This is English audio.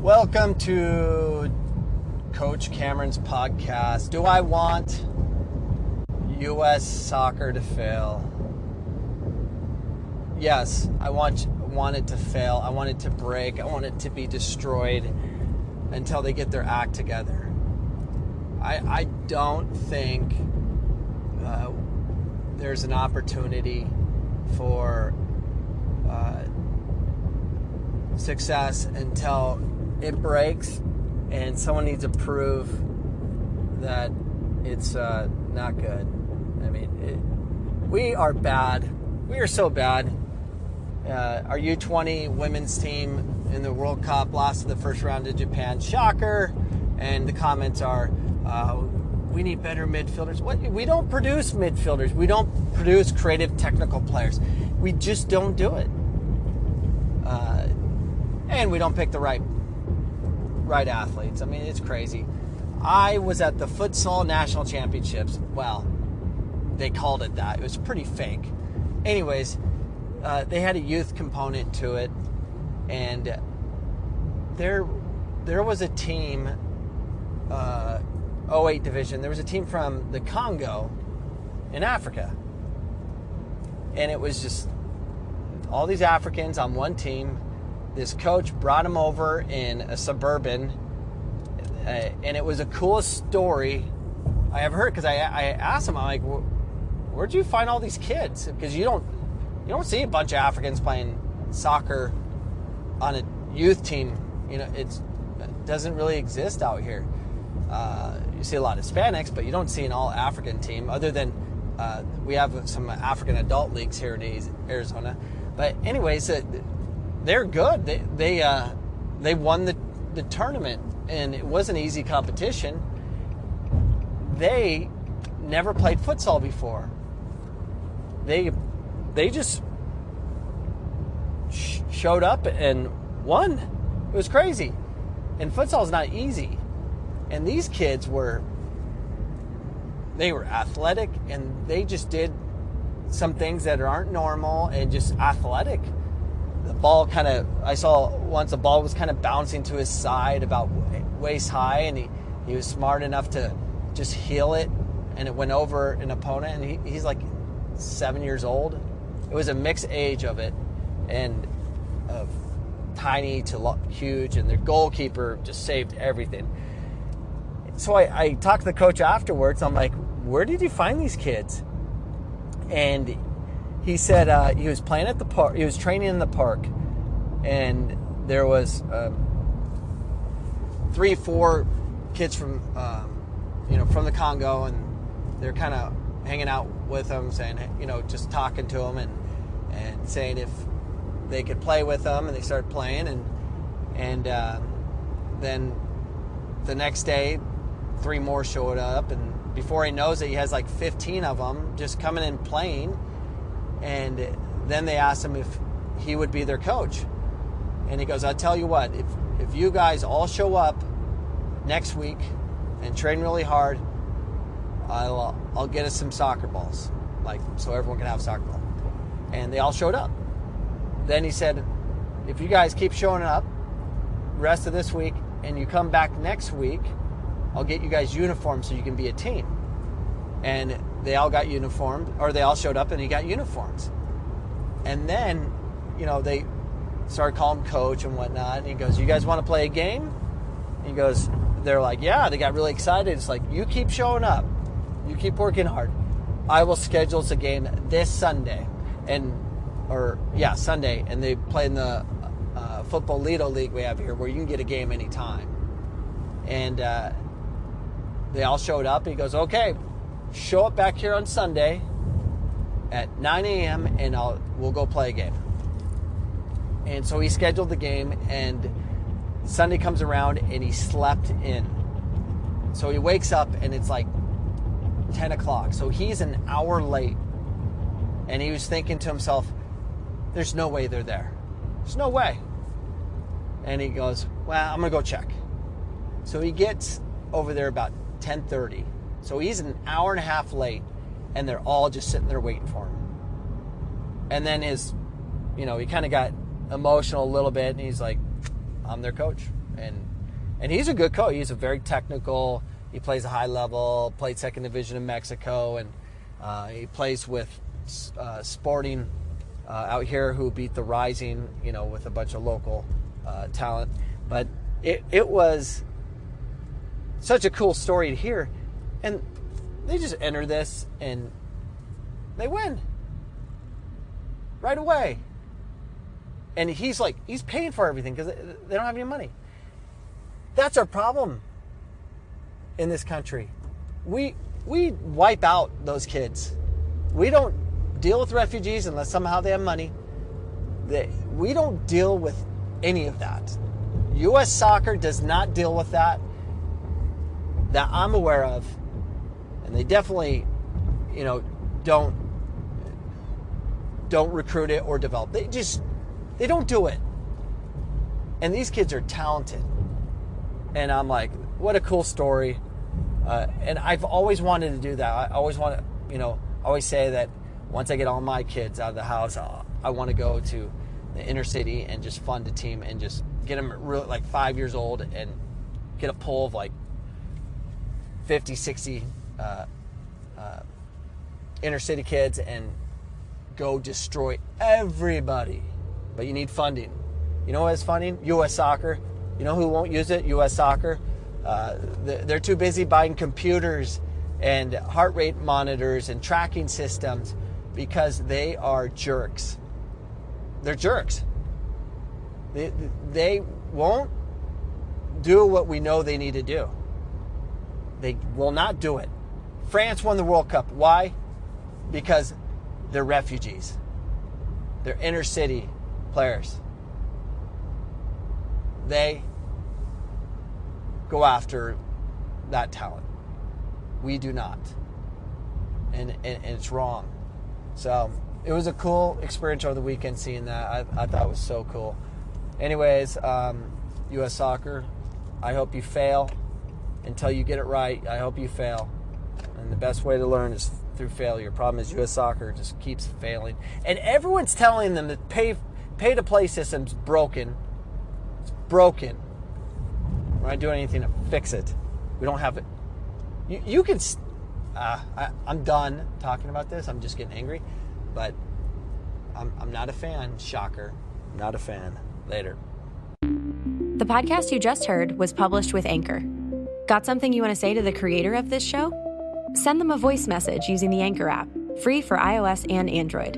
Welcome to Coach Cameron's podcast. Do I want U.S. soccer to fail? Yes, I want it to fail. I want it to break. I want it to be destroyed until they get their act together. I don't think there's an opportunity for success until it breaks, and someone needs to prove that it's not good. I mean, we are bad. We are so bad. Our U20 women's team in the World Cup lost in the first round to Japan. Shocker. And the comments are, we need better midfielders. What? We don't produce midfielders. We don't produce creative, technical players. We just don't do it. And we don't pick the right athletes. I mean, it's crazy. I was at the Futsal National Championships. Well, they called it that. It was pretty fake. Anyways, they had a youth component to it, and there was a team, 08 division. There was a team from the Congo in Africa, and it was just all these Africans on one team. This coach brought them over in a Suburban, and it was the coolest story I ever heard, because I asked him, I'm like, where'd you find all these kids? Because you don't see a bunch of Africans playing soccer on a youth team. You know, it doesn't really exist out here. You see a lot of Hispanics, but you don't see an all-African team, other than we have some African adult leagues here in Arizona. But anyways, they're good. They won the tournament, and it was an easy competition. They never played futsal before. They just showed up and won. It was crazy. And futsal is not easy. And these kids were athletic, and they just did some things that aren't normal and just athletic. The ball I saw once the ball was kind of bouncing to his side about waist high, and he was smart enough to just heel it, and it went over an opponent, and he's like 7 years old. It was a mixed age of it, and of tiny to huge, and their goalkeeper just saved everything. So I talked to the coach afterwards. I'm like, where did you find these kids? And he said he was playing at the park. He was training in the park, and there was 3-4 kids from from the Congo, and they're kind of hanging out with him, saying, just talking to him and saying if they could play with them, and they started playing, and then the next day 3 more showed up, and before he knows it, he has like 15 of them just coming and playing. And then they asked him if he would be their coach, and he goes, I'll tell you what, if you guys all show up next week and train really hard, I'll get us some soccer balls, like, so everyone can have a soccer ball. And they all showed up. Then he said, if you guys keep showing up the rest of this week and you come back next week, I'll get you guys uniforms so you can be a team. And they all got uniformed, or they all showed up and he got uniforms. And then, they started calling him coach and whatnot. And he goes, you guys want to play a game? And he goes, they're like, yeah. They got really excited. It's like, you keep showing up. You keep working hard. I will schedule us a game this Sunday. Sunday. And they play in the Football Lido League we have here, where you can get a game anytime. And they all showed up. He goes, okay, show up back here on Sunday at 9 a.m. and we'll go play a game. And so he scheduled the game, and Sunday comes around and he slept in. So he wakes up and it's like 10 o'clock. So he's an hour late. And he was thinking to himself, there's no way they're there. There's no way. And he goes, well, I'm going to go check. So he gets over there about 10:30. So he's an hour and a half late, and they're all just sitting there waiting for him. And then he kind of got emotional a little bit, and he's like, I'm their coach. and he's a good coach. He's a very technical. He plays a high level. Played second division in Mexico, and he plays with Sporting out here, who beat the Rising, with a bunch of local talent. But it was such a cool story to hear, and they just enter this and they win right away. And he's paying for everything because they don't have any money. That's our problem in this country. We wipe out those kids. We don't deal with refugees unless somehow they have money. We don't deal with any of that. U.S. Soccer does not deal with that I'm aware of. And they definitely, don't recruit it or develop. They don't do it. And these kids are talented. And I'm like, what a cool story. And I've always wanted to do that. I always want to, always say that once I get all my kids out of the house, I want to go to the inner city and just fund a team and just get them really 5 years old and get a pool of 50, 60 inner city kids and go destroy everybody. But you need funding. You know what is funding? U.S. Soccer. You know who won't use it? U.S. Soccer. They're too busy buying computers and heart rate monitors and tracking systems because they are jerks. They're jerks. They won't do what we know they need to do. They will not do it. France won the World Cup. Why? Because they're refugees. They're inner city players. They go after that talent. We do not. And it's wrong. So it was a cool experience over the weekend seeing that. I thought it was so cool. Anyways, U.S. Soccer, I hope you fail until you get it right. I hope you fail. And the best way to learn is through failure. Problem is U.S. Soccer just keeps failing. And everyone's telling them that pay-to-play system's broken. It's broken. We're not doing anything to fix it. We don't have it. You can... I'm done talking about this. I'm just getting angry. But I'm not a fan. Shocker. Not a fan. Later. The podcast you just heard was published with Anchor. Got something you want to say to the creator of this show? Send them a voice message using the Anchor app, free for iOS and Android.